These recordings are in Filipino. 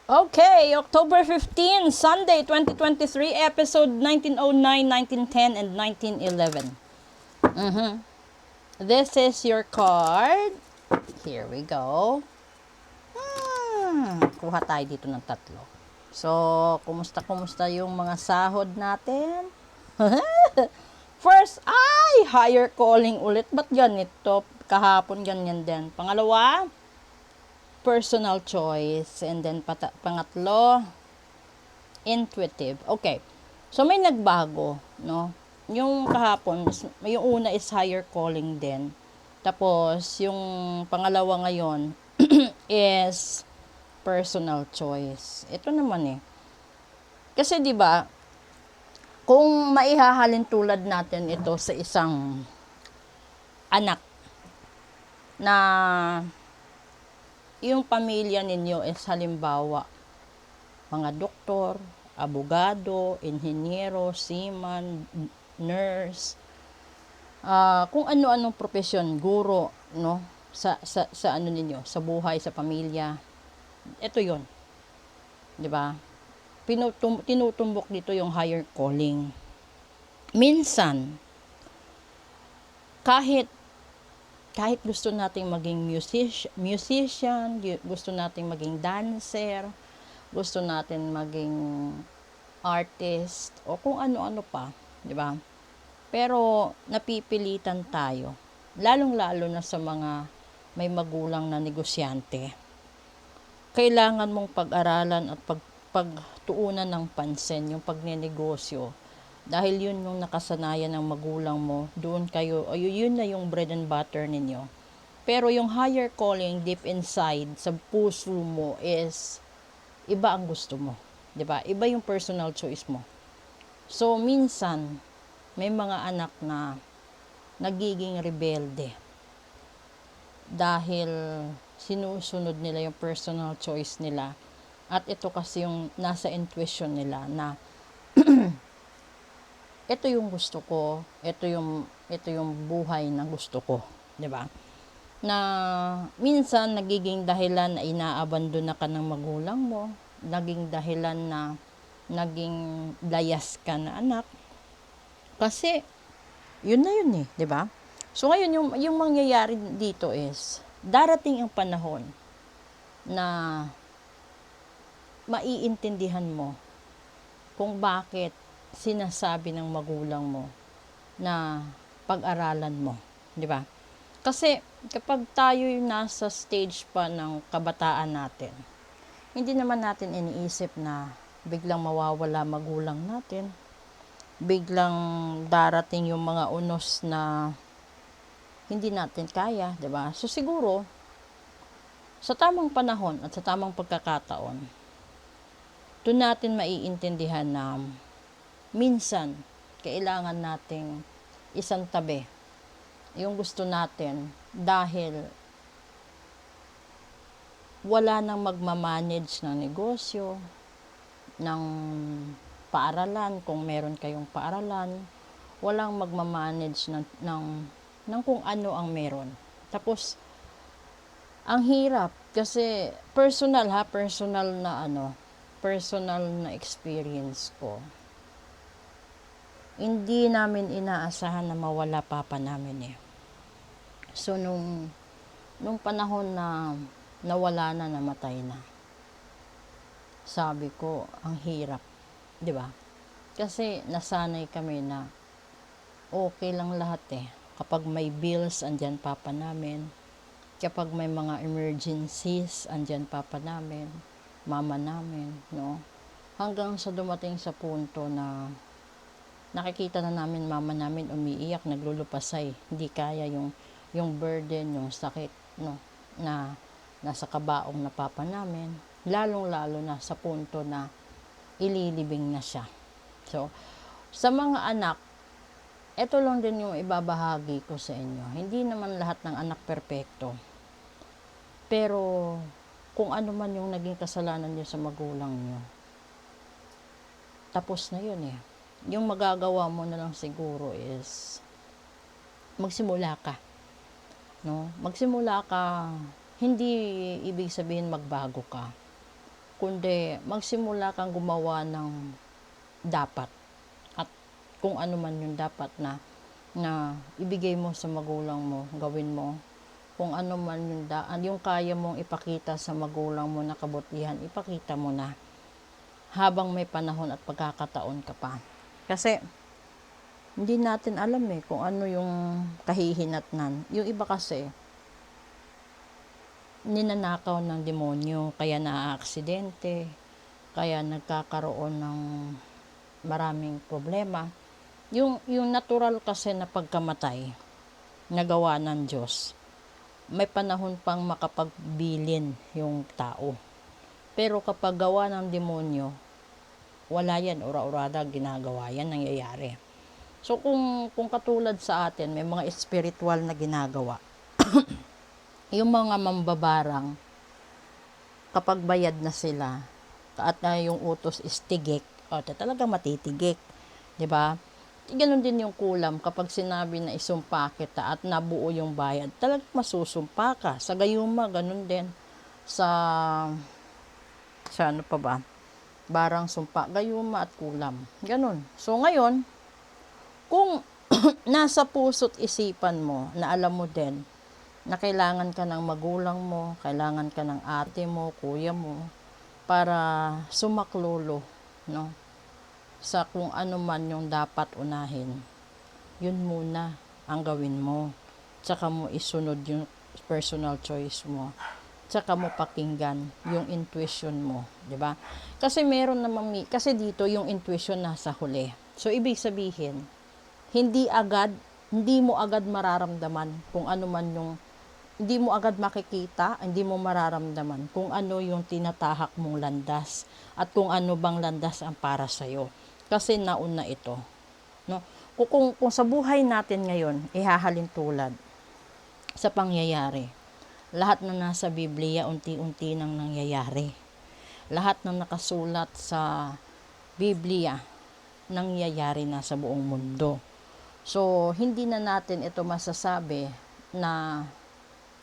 Okay, October 15, Sunday, 2023, episode 1909, 1910, and 1911. This is your card. Here we go. Kuha tayo dito ng tatlo. So, kumusta yung mga sahod natin? First, higher calling ulit. Ba't ganito? Kahapon ganyan din. Pangalawa, personal choice. And then, pangatlo, intuitive. Okay. So, may nagbago, no? Yung kahapon, yung una is higher calling din. Tapos, yung pangalawa ngayon is personal choice. Ito naman eh. Kasi 'di ba, kung maihahalin tulad natin ito sa isang anak na yung pamilya ninyo is halimbawa mga doktor, abogado, inhinyero, seaman, nurse, kung ano-anong profesyon, guro, no? Sa ano ninyo, sa buhay, sa pamilya. Ito 'yon, 'di ba? Tinutumbok dito yung higher calling. Minsan, kahit gusto nating maging musician, gusto nating maging dancer, gusto natin maging artist, o kung ano-ano pa, di ba? Pero, napipilitan tayo. Lalong-lalo na sa mga may magulang na negosyante. Kailangan mong pag-aralan at pagtuunan ng pansin yung pagnenegosyo. Dahil yun yung nakasanayan ng magulang mo, doon kayo, yun na yung bread and butter ninyo. Pero yung higher calling deep inside, sa puso mo is, iba ang gusto mo. 'Di ba? Iba yung personal choice mo. So, minsan, may mga anak na nagiging rebelde. Dahil sinusunod nila yung personal choice nila. At ito kasi yung nasa intuition nila na ito yung gusto ko, ito yung buhay na gusto ko, 'di ba? Na minsan nagiging dahilan na inaabandon na ka ng magulang mo, naging dahilan na naging layas ka na anak. Kasi yun na yun eh, 'di ba? So ngayon yung mangyayari dito is darating ang panahon na maiintindihan mo kung bakit sinasabi ng magulang mo na pag-aralan mo, 'di ba? Kasi kapag tayo yung nasa stage pa ng kabataan natin, hindi naman natin iniisip na biglang mawawala magulang natin, biglang darating yung mga unos na hindi natin kaya, 'di ba? So siguro sa tamang panahon at sa tamang pagkakataon, doon natin maiintindihan na minsan, kailangan nating isang tabi yung gusto natin dahil wala nang magmamanage ng negosyo, ng paaralan, kung meron kayong paaralan, walang magmamanage ng kung ano ang meron. Tapos, ang hirap kasi personal na experience ko. Hindi namin inaasahan na mawala papa namin eh. So, nung panahon na nawala na, namatay na, sabi ko, ang hirap. 'Di ba? Kasi nasanay kami na okay lang lahat eh. Kapag may bills, andyan papa namin. Kapag may mga emergencies, andyan papa namin, mama namin, no? Hanggang sa dumating sa punto na nakikita na namin mama namin umiiyak, naglulupasay, hindi kaya yung burden, yung sakit, no, na nasa kabaong na papa namin, lalong-lalo na sa punto na ililibing na siya. So, sa mga anak, ito lang din yung ibabahagi ko sa inyo. Hindi naman lahat ng anak perpekto. Pero, kung ano man yung naging kasalanan niyo sa magulang niyo, tapos na yun eh. Yung magagawa mo na lang siguro is magsimula ka. No? Magsimula ka, hindi ibig sabihin magbago ka. kundi magsimula kang gumawa ng dapat. At kung ano man yung dapat na ibigay mo sa magulang mo, gawin mo. Kung ano man yung kaya mong ipakita sa magulang mo na kabutihan, ipakita mo na habang may panahon at pagkakataon ka pa. Kasi hindi natin alam kung ano yung kahihinatnan. Yung iba kasi ninanakaw ng demonyo, kaya naaaksidente, kaya nagkakaroon ng maraming problema. Yung natural kasi na pagkamatay na gawa ng Diyos, may panahon pang makapagbilin yung tao. Pero kapag gawa ng demonyo, wala yan, ura-urada, ginagawa yan, nangyayari. So kung katulad sa atin, may mga spiritual na ginagawa. Yung mga mambabarang, kapag bayad na sila, at yung utos is tigik, talagang matitigik. 'Di ba? Ganon din yung kulam, kapag sinabi na isumpa kita at nabuo yung bayad, talagang masusumpa ka. Sa gayuma, ganon din. Sa ano pa ba? Barang sumpa, gayuma at kulam. Ganon. So ngayon, kung nasa puso't isipan mo, na alam mo din, na kailangan ka ng magulang mo, kailangan ka ng ate mo, kuya mo, para sumaklolo, no? Sa kung ano man yung dapat unahin, yun muna ang gawin mo. Tsaka mo isunod yung personal choice mo. Tsaka mo pakinggan yung intuition mo, 'di ba? Kasi meron namang kasi dito yung intuition nasa huli. So ibig sabihin, hindi mo agad mararamdaman kung ano man yung hindi mo agad makikita, hindi mo mararamdaman kung ano yung tinatahak mong landas at kung ano bang landas ang para sa'yo. Kasi nauna ito. No? Kung sa buhay natin ngayon, ihahalin tulad sa pangyayari. Lahat na nasa Biblia, unti-unti nang nangyayari. Lahat na nakasulat sa Biblia, nangyayari na sa buong mundo. So, hindi na natin ito masasabi na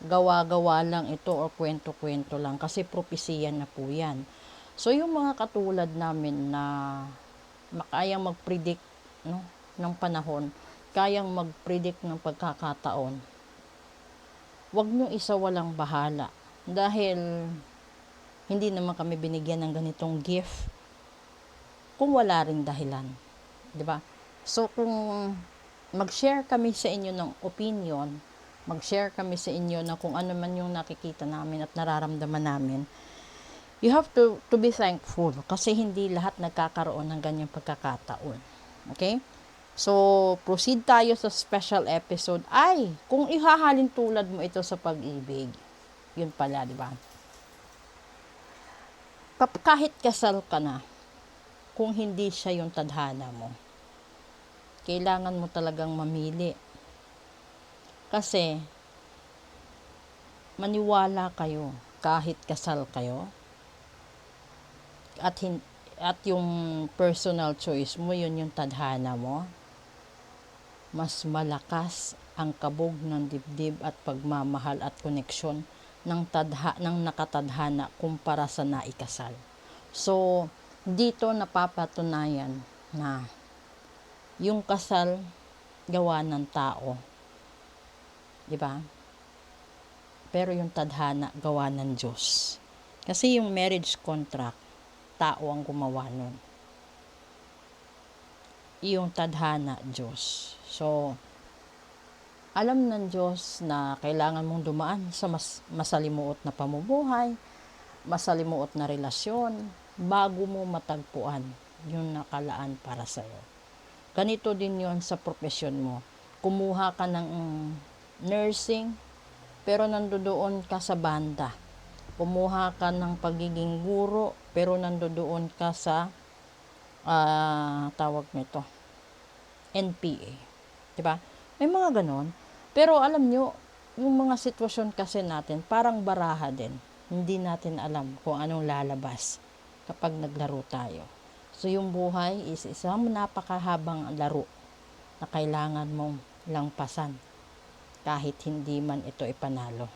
gawa-gawa lang ito o kwento-kwento lang kasi propesiya na po yan. So yung mga katulad namin na kayang mag-predict, no, ng panahon, kayang mag-predict ng pagkakataon, wag nyo isa walang bahala dahil hindi naman kami binigyan ng ganitong gift kung wala ring dahilan, 'di ba? So kung mag-share kami sa inyo ng opinion, mag-share kami sa inyo na kung ano man yung nakikita namin at nararamdaman namin, you have to be thankful kasi hindi lahat nagkakaroon ng ganyang pagkakataon. Okay? So, proceed tayo sa special episode. Ay, kung ihahalin tulad mo ito sa pag-ibig, yun pala, di ba? Kahit kasal ka na, kung hindi siya yung tadhana mo, kailangan mo talagang mamili. Kasi, maniwala kayo, kahit kasal kayo, at yung personal choice mo, yun yung tadhana mo, mas malakas ang kabog ng dibdib at pagmamahal at koneksyon ng nakatadhana kumpara sa naikasal. So, dito napapatunayan na yung kasal gawa ng tao. 'Di ba? Pero yung tadhana gawa ng Diyos. Kasi yung marriage contract, tao ang gumawa nun. Yung tadhana, Diyos. So, alam ng Diyos na kailangan mong dumaan sa masalimuot na pamumuhay, masalimuot na relasyon, bago mo matagpuan yung nakalaan para sa'yo. Ganito din yon sa profesyon mo. Kumuha ka ng nursing, pero nandoon ka sa banda. Kumuha ka ng pagiging guro, pero nandoon ka sa tawag nito, NPA. Diba? May mga ganon. Pero alam nyo, yung mga sitwasyon kasi natin, parang baraha din. Hindi natin alam kung anong lalabas kapag naglaro tayo. So, yung buhay is isang napakahabang laro na kailangan mong langpasan kahit hindi man ito ipanalo.